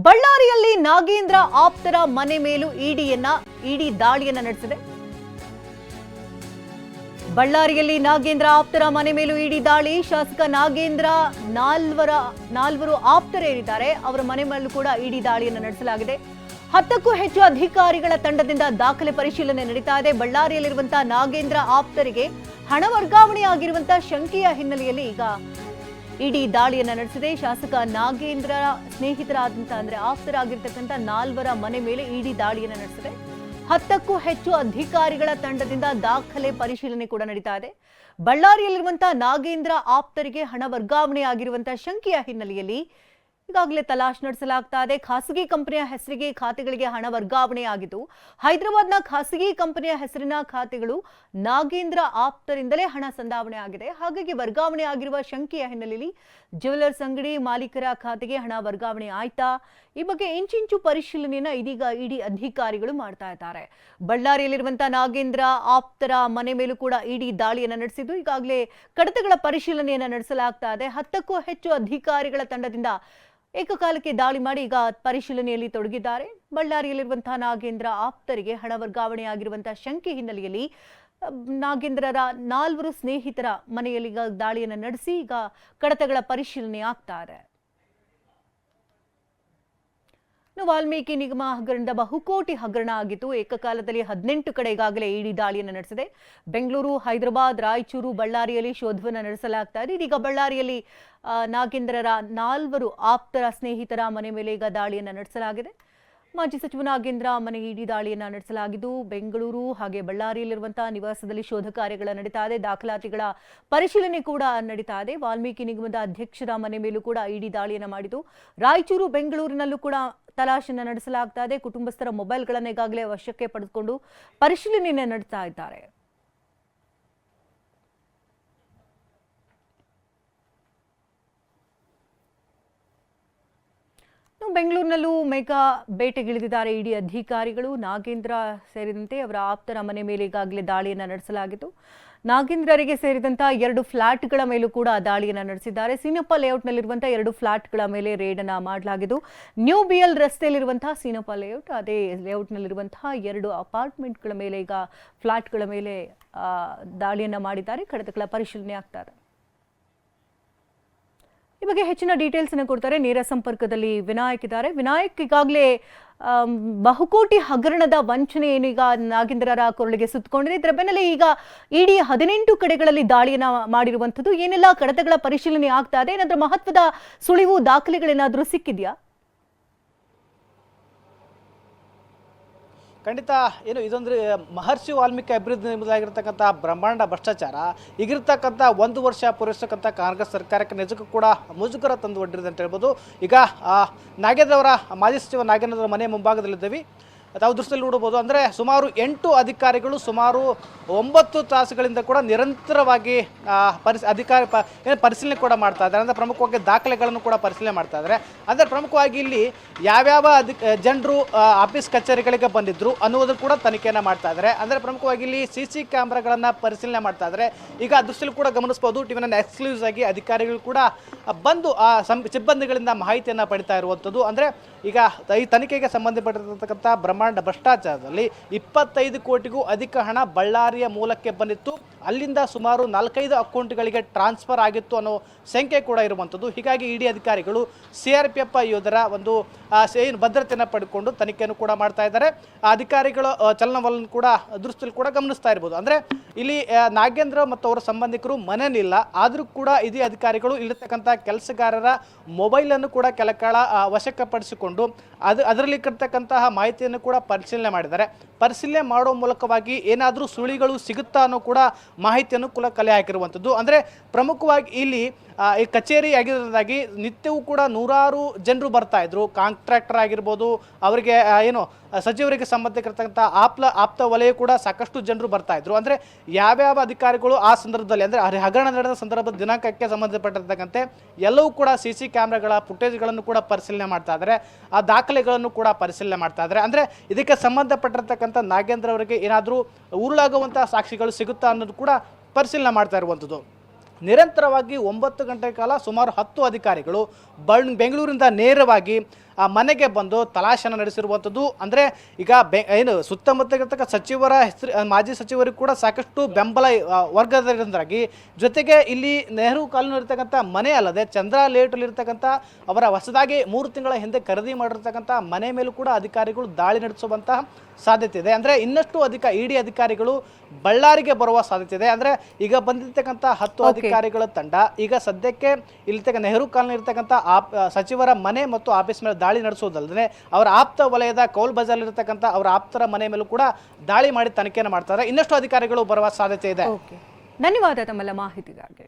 ಬಳ್ಳಾರಿಯಲ್ಲಿ ನಾಗೇಂದ್ರ ಆಪ್ತರ ಮನೆ ಮೇಲೂ ಇಡಿ ದಾಳಿಯನ್ನ ನಡೆಸಿದೆ. ಬಳ್ಳಾರಿಯಲ್ಲಿ ನಾಗೇಂದ್ರ ಆಪ್ತರ ಮನೆ ಮೇಲೂ ಇಡಿ ದಾಳಿ. ಶಾಸಕ ನಾಗೇಂದ್ರ ನಾಲ್ವರು ಆಪ್ತರೇರಿದ್ದಾರೆ. ಅವರ ಮನೆ ಮೇಲೂ ಕೂಡ ಇಡಿ ದಾಳಿಯನ್ನು ನಡೆಸಲಾಗಿದೆ. 10ಕ್ಕೂ ಹೆಚ್ಚು ಅಧಿಕಾರಿಗಳ ತಂಡದಿಂದ ದಾಖಲೆ ಪರಿಶೀಲನೆ ನಡೀತಾ ಇದೆ. ಬಳ್ಳಾರಿಯಲ್ಲಿರುವಂತಹ ನಾಗೇಂದ್ರ ಆಪ್ತರಿಗೆ ಹಣ ವರ್ಗಾವಣೆಯಾಗಿರುವಂತಹ ಶಂಕೆಯ ಹಿನ್ನೆಲೆಯಲ್ಲಿ ಈಗ ಇಡಿ ದಾಳಿಯನ್ನ ನಡೆಸಿದೆ. ಶಾಸಕ ನಾಗೇಂದ್ರ ಸ್ನೇಹಿತರಾದಂತ ಅಂದ್ರೆ ಆಪ್ತರಾಗಿರ್ತಕ್ಕಂಥ 4 ಮನೆ ಮೇಲೆ ಇಡಿ ದಾಳಿಯನ್ನ ನಡೆಸಿದೆ. 10ಕ್ಕೂ ಹೆಚ್ಚು ಅಧಿಕಾರಿಗಳ ತಂಡದಿಂದ ದಾಖಲೆ ಪರಿಶೀಲನೆ ಕೂಡ ನಡೀತಾ ಇದೆ. ಬಳ್ಳಾರಿಯಲ್ಲಿರುವಂತಹ ನಾಗೇಂದ್ರ ಆಪ್ತರಿಗೆ ಹಣ ವರ್ಗಾವಣೆ ಆಗಿರುವಂತಹ ಶಂಕೆಯ ಹಿನ್ನೆಲೆಯಲ್ಲಿ ಈಗಾಗಲೇ ತಲಾಶ್ ನಡೆಸಲಾಗ್ತಾ ಇದೆ. ಖಾಸಗಿ ಕಂಪನಿಯ ಹೆಸರಿಗೆ ಖಾತೆಗಳಿಗೆ ಹಣ ವರ್ಗಾವಣೆ ಆಗಿದ್ದು, ಹೈದರಾಬಾದ್ನ ಖಾಸಗಿ ಕಂಪನಿಯ ಹೆಸರಿನ ಖಾತೆಗಳು ನಾಗೇಂದ್ರ ಆಪ್ತರಿಂದಲೇ ಹಣ ಸಂದಾವಣೆ ಆಗಿದೆ. ಹಾಗಾಗಿ ವರ್ಗಾವಣೆ ಆಗಿರುವ ಶಂಕೆಯ ಹಿನ್ನೆಲೆಯಲ್ಲಿ ಜ್ಯುವೆಲರ್ಸ್ ಅಂಗಡಿ ಮಾಲೀಕರ ಖಾತೆಗೆ ಹಣ ವರ್ಗಾವಣೆ ಆಯ್ತಾ, ಈ ಬಗ್ಗೆ ಇಂಚಿಂಚು ಪರಿಶೀಲನೆಯನ್ನ ಇದೀಗ ಇಡಿ ಅಧಿಕಾರಿಗಳು ಮಾಡ್ತಾ ಇದ್ದಾರೆ. ಬಳ್ಳಾರಿಯಲ್ಲಿರುವಂತಹ ನಾಗೇಂದ್ರ ಆಪ್ತರ ಮನೆ ಮೇಲೂ ಕೂಡ ಇಡಿ ದಾಳಿಯನ್ನ ನಡೆಸಿದ್ದು, ಈಗಾಗಲೇ ಕಡತಗಳ ಪರಿಶೀಲನೆಯನ್ನ ನಡೆಸಲಾಗ್ತಾ ಇದೆ. 10ಕ್ಕೂ ಹೆಚ್ಚು ಅಧಿಕಾರಿಗಳ ತಂಡದಿಂದ ಏಕಕಾಲಕ್ಕೆ ದಾಳಿ ಮಾಡಿ ಈಗ ಪರಿಶೀಲನೆಯಲ್ಲಿ ತೊಡಗಿದ್ದಾರೆ. ಬಳ್ಳಾರಿಯಲ್ಲಿರುವಂತಹ ನಾಗೇಂದ್ರ ಆಪ್ತರಿಗೆ ಹಣ ವರ್ಗಾವಣೆ ಆಗಿರುವಂತಹ ಶಂಕೆ ಹಿನ್ನೆಲೆಯಲ್ಲಿ ನಾಗೇಂದ್ರರ 4 ಸ್ನೇಹಿತರ ಮನೆಯಲ್ಲಿ ಈಗ ದಾಳಿಯನ್ನು ನಡೆಸಿ ಈಗ ಕಡತಗಳ ಪರಿಶೀಲನೆ ಆಗ್ತಾ ಇದೆ. ವಾಲ್ಮೀಕಿ ನಿಗಮ ಹಗರಣದ ಬಹುಕೋಟಿ ಹಗರಣ ಆಗಿತ್ತು. ಏಕಕಾಲದಲ್ಲಿ 18 ಕಡೆ ಈಗಾಗಲೇ ಇಡಿ ದಾಳಿಯನ್ನು ನಡೆಸಿದೆ. ಬೆಂಗಳೂರು, ಹೈದರಾಬಾದ್, ರಾಯಚೂರು, ಬಳ್ಳಾರಿಯಲ್ಲಿ ಶೋಧವನ್ನು ನಡೆಸಲಾಗ್ತಾ ಇದೆ. ಇದೀಗ ಬಳ್ಳಾರಿಯಲ್ಲಿ ನಾಗೇಂದ್ರರ 4 ಆಪ್ತರ ಸ್ನೇಹಿತರ ಮನೆ ಮೇಲೆ ಈಗ ದಾಳಿಯನ್ನು ನಡೆಸಲಾಗಿದೆ. ಮಾಜಿ ಸಚಿವ ನಾಗೇಂದ್ರ ಮನೆಗೆ ಇಡಿ ದಾಳಿಯನ್ನು ನಡೆಸಲಾಗಿದ್ದು, ಬೆಂಗಳೂರು ಹಾಗೆ ಬಳ್ಳಾರಿಯಲ್ಲಿರುವಂತಹ ನಿವಾಸದಲ್ಲಿ ಶೋಧ ಕಾರ್ಯಗಳು ನಡೀತಾ ಇದೆ. ದಾಖಲಾತಿಗಳ ಪರಿಶೀಲನೆ ಕೂಡ ನಡೀತಾ ಇದೆ. ವಾಲ್ಮೀಕಿ ನಿಗಮದ ಅಧ್ಯಕ್ಷರ ಮನೆ ಮೇಲೂ ಕೂಡ ಇಡಿ ದಾಳಿಯನ್ನು ಮಾಡಿದ್ದು, ರಾಯಚೂರು, ಬೆಂಗಳೂರಿನಲ್ಲೂ ಕೂಡ ತಲಾಶನ್ನು ನಡೆಸಲಾಗ್ತಾ ಇದೆ. ಕುಟುಂಬಸ್ಥರ ಮೊಬೈಲ್ಗಳನ್ನು ಈಗಾಗಲೇ ವಶಕ್ಕೆ ಪಡೆದುಕೊಂಡು ಪರಿಶೀಲನೆಯನ್ನು ನಡೆಸ್ತಾ ಇದ್ದಾರೆ. ಬೆಂಗಳೂರಿನಲ್ಲೂ ಮೆಗಾ ಬೇಟೆಗಿಳಿದಿದ್ದಾರೆ ಇಡಿ ಅಧಿಕಾರಿಗಳು. ನಾಗೇಂದ್ರ ಸೇರಿದಂತೆ ಅವರ ಆಪ್ತರ ಮನೆ ಮೇಲೆ ಈಗಾಗಲೇ ದಾಳಿಯನ್ನು ನಡೆಸಲಾಗಿತ್ತು. ನಾಗೇಂದ್ರರಿಗೆ ಸೇರಿದಂತಹ 2 ಫ್ಲಾಟ್ಗಳ ಮೇಲೂ ಕೂಡ ದಾಳಿಯನ್ನು ನಡೆಸಿದ್ದಾರೆ. ಸೀನಪ್ಪ ಲೇಔಟ್ನಲ್ಲಿರುವಂತಹ 2 ಫ್ಲಾಟ್ಗಳ ಮೇಲೆ ರೇಡ್ ಅನ್ನ ಮಾಡಲಾಗಿದ್ದು, ನ್ಯೂ ಬಿಎಲ್ ರಸ್ತೆಯಲ್ಲಿರುವಂತಹ ಸೀನಪ್ಪ ಲೇಔಟ್, ಅದೇ ಲೇಔಟ್ನಲ್ಲಿರುವಂತಹ 2 ಅಪಾರ್ಟ್ಮೆಂಟ್ಗಳ ಮೇಲೆ ಈಗ ಫ್ಲಾಟ್ಗಳ ಮೇಲೆ ದಾಳಿಯನ್ನು ಮಾಡಿದ್ದಾರೆ. ಕಡತಗಳ ಪರಿಶೀಲನೆ ಆಗ್ತಾ ಇದೆ. ಈ ಬಗ್ಗೆ ಹೆಚ್ಚಿನ ಡೀಟೇಲ್ಸ್ ಅನ್ನು ಕೊಡ್ತಾರೆ. ನೇರ ಸಂಪರ್ಕದಲ್ಲಿ ವಿನಾಯಕ್ ಇದ್ದಾರೆ. ವಿನಾಯಕ್, ಈಗಾಗಲೇ ಬಹುಕೋಟಿ ಹಗರಣದ ವಂಚನೆ ಏನೀಗ ನಾಗೇಂದ್ರರ ಕೊರಳಿಗೆ ಸುತ್ತಕೊಂಡಿದೆ. ಇದರ ಬೆನ್ನಲ್ಲೇ ಈಗ ಇಡಿ 18 ಕಡೆಗಳಲ್ಲಿ ದಾಳಿಯನ್ನ ಮಾಡಿರುವಂಥದ್ದು. ಏನೆಲ್ಲ ಕಡತಗಳ ಪರಿಶೀಲನೆ ಆಗ್ತಾ ಇದೆ? ಏನಾದ್ರೂ ಮಹತ್ವದ ಸುಳಿವು ದಾಖಲೆಗಳೇನಾದ್ರೂ ಸಿಕ್ಕಿದೆಯಾ? ಖಂಡಿತ ಏನು ಇದೊಂದು ಮಹರ್ಷಿ ವಾಲ್ಮೀಕಿ ಅಭಿವೃದ್ಧಿ ನಿಗಮದಾಗಿರ್ತಕ್ಕಂಥ ಬ್ರಹ್ಮಾಂಡ ಭ್ರಷ್ಟಾಚಾರ ಈಗಿರ್ತಕ್ಕಂಥ 1 ವರ್ಷ ಪೂರೈಸತಕ್ಕಂಥ ಕಾಂಗ್ರೆಸ್ ಸರ್ಕಾರಕ್ಕೆ ನಿಜಕ್ಕೂ ಕೂಡ ಮುಜುಗರ ತಂದು ಒಡ್ಡಿದೆ ಅಂತ ಹೇಳ್ಬೋದು. ಈಗ ನಾಗೇಂದ್ರ ಅವರ ಮಾಜಿ ಸಚಿವ ನಾಗೇಂದ್ರ ಮನೆ ಮುಂಭಾಗದಲ್ಲಿದ್ದೀವಿ. ತಾವು ದೃಶ್ಯದಲ್ಲಿ ನೋಡಬಹುದು. ಅಂದರೆ ಸುಮಾರು 8 ಅಧಿಕಾರಿಗಳು ಸುಮಾರು 9 ತಾಸುಗಳಿಂದ ಕೂಡ ನಿರಂತರವಾಗಿ ಪರಿಶೀಲನೆ ಕೂಡ ಮಾಡ್ತಾ ಇದ್ದಾರೆ. ಅಂದರೆ ಪ್ರಮುಖವಾಗಿ ದಾಖಲೆಗಳನ್ನು ಕೂಡ ಪರಿಶೀಲನೆ ಮಾಡ್ತಾ ಇದ್ದಾರೆ. ಅಂದರೆ ಪ್ರಮುಖವಾಗಿ ಇಲ್ಲಿ ಯಾವ್ಯಾವ ಜನರು ಆಫೀಸ್ ಕಚೇರಿಗಳಿಗೆ ಬಂದಿದ್ರು ಅನ್ನೋದನ್ನು ಕೂಡ ತನಿಖೆಯನ್ನು ಮಾಡ್ತಾ ಇದ್ದಾರೆ. ಅಂದರೆ ಪ್ರಮುಖವಾಗಿ ಇಲ್ಲಿ CC ಕ್ಯಾಮ್ರಾಗಳನ್ನು ಪರಿಶೀಲನೆ ಮಾಡ್ತಾ ಇದ್ದಾರೆ. ಈಗ ದೃಶ್ಯದಲ್ಲಿ ಕೂಡ ಗಮನಿಸಬಹುದು. ಟಿವಿನ ಎಕ್ಸ್ಕ್ಲೂಸಿವ್ ಆಗಿ ಅಧಿಕಾರಿಗಳು ಕೂಡ ಬಂದು ಆ ಸಿಬ್ಬಂದಿಗಳಿಂದ ಮಾಹಿತಿಯನ್ನು ಪಡಿತಾ ಇರುವಂಥದ್ದು. ಅಂದರೆ ಈಗ ಈ ತನಿಖೆಗೆ ಸಂಬಂಧಪಟ್ಟಿರತಕ್ಕಂಥ ಬ್ರಹ್ಮಾಂಡ ಭ್ರಷ್ಟಾಚಾರದಲ್ಲಿ 25 ಕೋಟಿಗೂ ಅಧಿಕ ಹಣ ಬಳ್ಳಾರಿಯ ಮೂಲಕ್ಕೆ ಬಂದಿತ್ತು. ಅಲ್ಲಿಂದ ಸುಮಾರು 4-5 ಅಕೌಂಟ್ಗಳಿಗೆ ಟ್ರಾನ್ಸ್ಫರ್ ಆಗಿತ್ತು ಅನ್ನೋ ಸಂಖ್ಯೆ ಕೂಡ ಇರುವಂಥದ್ದು. ಹೀಗಾಗಿ ಇಡಿ ಅಧಿಕಾರಿಗಳು CRPF ಯೋಧರ ಒಂದು ಭದ್ರತೆಯನ್ನು ಪಡೆದುಕೊಂಡು ತನಿಖೆಯನ್ನು ಕೂಡ ಮಾಡ್ತಾ ಇದ್ದಾರೆ. ಅಧಿಕಾರಿಗಳ ಚಲನವಲನ ಕೂಡ ದೃಷ್ಟಿಯಲ್ಲಿ ಕೂಡ ಗಮನಿಸ್ತಾ ಇರ್ಬೋದು. ಅಂದರೆ ಇಲ್ಲಿ ನಾಗೇಂದ್ರ ಮತ್ತು ಅವರ ಸಂಬಂಧಿಕರು ಮನೆಯಲ್ಲಿಲ್ಲ, ಆದರೂ ಕೂಡ ಇದೇ ಅಧಿಕಾರಿಗಳು ಇಲ್ಲಿರ್ತಕ್ಕಂಥ ಕೆಲಸಗಾರರ ಮೊಬೈಲನ್ನು ಕೂಡ ಕೆಲಕಾಲ ವಶಕ್ಕಪಡಿಸಿಕೊಂಡು ಅದರಲ್ಲಿ ಇರ್ತಕ್ಕಂತಹ ಮಾಹಿತಿಯನ್ನು ಕೂಡ ಪರಿಶೀಲನೆ ಮಾಡಿದ್ದಾರೆ. ಪರಿಶೀಲನೆ ಮಾಡುವ ಮೂಲಕವಾಗಿ ಏನಾದರೂ ಸುಳಿಗಳು ಸಿಗುತ್ತಾ ಅನ್ನೋ ಕೂಡ ಮಾಹಿತಿಯನ್ನು ಕೂಡ ಕಲೆ ಹಾಕಿರುವಂಥದ್ದು. ಅಂದರೆ ಪ್ರಮುಖವಾಗಿ ಇಲ್ಲಿ ಈ ಕಚೇರಿ ಆಗಿರೋದಾಗಿ ನಿತ್ಯವೂ ಕೂಡ 100 ಜನರು ಬರ್ತಾ ಇದ್ರು. ಕಾಂಟ್ರಾಕ್ಟರ್ ಆಗಿರ್ಬೋದು, ಅವರಿಗೆ ಏನು ಸಚಿವರಿಗೆ ಸಂಬಂಧಿಸಿರ್ತಕ್ಕಂಥ ಆಪ್ತ ವಲಯ ಕೂಡ ಸಾಕಷ್ಟು ಜನರು ಬರ್ತಾ ಇದ್ರು. ಅಂದರೆ ಯಾವ್ಯಾವ ಅಧಿಕಾರಿಗಳು ಆ ಸಂದರ್ಭದಲ್ಲಿ ಅಂದರೆ ಹಗರಣ ನಡೆದ ಸಂದರ್ಭದ ದಿನಾಂಕಕ್ಕೆ ಸಂಬಂಧಪಟ್ಟಿರ್ತಕ್ಕಂತೆ ಎಲ್ಲವೂ ಕೂಡ CC ಕ್ಯಾಮ್ರಾಗಳ ಫುಟೇಜ್ಗಳನ್ನು ಕೂಡ ಪರಿಶೀಲನೆ ಮಾಡ್ತಾ ಇದ್ದಾರೆ. ಆ ದಾಖಲೆಗಳನ್ನು ಕೂಡ ಪರಿಶೀಲನೆ ಮಾಡ್ತಾ ಇದ್ದಾರೆ. ಅಂದರೆ ಇದಕ್ಕೆ ಸಂಬಂಧಪಟ್ಟಿರ್ತಕ್ಕಂಥ ನಾಗೇಂದ್ರ ಅವರಿಗೆ ಏನಾದರೂ ಉರುಳಾಗುವಂಥ ಸಾಕ್ಷಿಗಳು ಸಿಗುತ್ತಾ ಅನ್ನೋದು ಕೂಡ ಪರಿಶೀಲನೆ ಮಾಡ್ತಾ ಇರುವಂಥದ್ದು. ನಿರಂತರವಾಗಿ 9 ಗಂಟೆ ಕಾಲ ಸುಮಾರು 10 ಅಧಿಕಾರಿಗಳು ಬೆಂಗಳೂರಿನಿಂದ ನೇರವಾಗಿ ಆ ಮನೆಗೆ ಬಂದು ತಲಾಶನ ನಡೆಸಿರುವಂಥದ್ದು. ಅಂದರೆ ಈಗ ಏನು ಸುತ್ತಮುತ್ತ ಇರತಕ್ಕ ಸಚಿವರ ಹೆಸರು ಮಾಜಿ ಸಚಿವರಿಗೂ ಕೂಡ ಸಾಕಷ್ಟು ಬೆಂಬಲ ವರ್ಗದಿಂದಾಗಿ, ಜೊತೆಗೆ ಇಲ್ಲಿ ನೆಹರು ಕಾಲೋನಿ ಇರ್ತಕ್ಕಂಥ ಮನೆ ಅಲ್ಲದೆ ಚಂದ್ರ ಲೇಔಟಲ್ಲಿ ಇರ್ತಕ್ಕಂಥ ಅವರ ಹೊಸದಾಗಿ 3 ತಿಂಗಳ ಹಿಂದೆ ಖರೀದಿ ಮಾಡಿರ್ತಕ್ಕಂಥ ಮನೆ ಮೇಲೂ ಕೂಡ ಅಧಿಕಾರಿಗಳು ದಾಳಿ ನಡೆಸುವಂತಹ ಸಾಧ್ಯತೆ ಇದೆ. ಅಂದರೆ ಇನ್ನಷ್ಟು ಇಡಿ ಅಧಿಕಾರಿಗಳು ಬಳ್ಳಾರಿಗೆ ಬರುವ ಸಾಧ್ಯತೆ ಇದೆ. ಅಂದರೆ ಈಗ ಬಂದಿರ್ತಕ್ಕಂಥ 10 ಅಧಿಕಾರಿಗಳ ತಂಡ ಈಗ ಸದ್ಯಕ್ಕೆ ಇಲ್ಲಿರ್ತಕ್ಕ ನೆಹರು ಕಾಲೋನಿ ಇರ್ತಕ್ಕಂಥ ಸಚಿವರ ಮನೆ ಮತ್ತು ಆಫೀಸ್ ಮೇಲೆ ದಾಳಿ ನಡೆಸುವುದಲ್ಲದೆ ಅವರ ಆಪ್ತ ವಲಯದ ಕೌಲ್ ಬಜಾರ್ ಇರ್ತಕ್ಕಂಥ ಅವರ ಆಪ್ತರ ಮನೆ ಮೇಲೂ ಕೂಡ ದಾಳಿ ಮಾಡಿ ತನಿಖೆಯನ್ನು ಮಾಡ್ತಾರೆ. ಇನ್ನಷ್ಟು ಅಧಿಕಾರಿಗಳು ಬರುವ ಸಾಧ್ಯತೆ ಇದೆ. ಧನ್ಯವಾದ ತಮ್ಮೆಲ್ಲ ಮಾಹಿತಿಗಾಗಿ.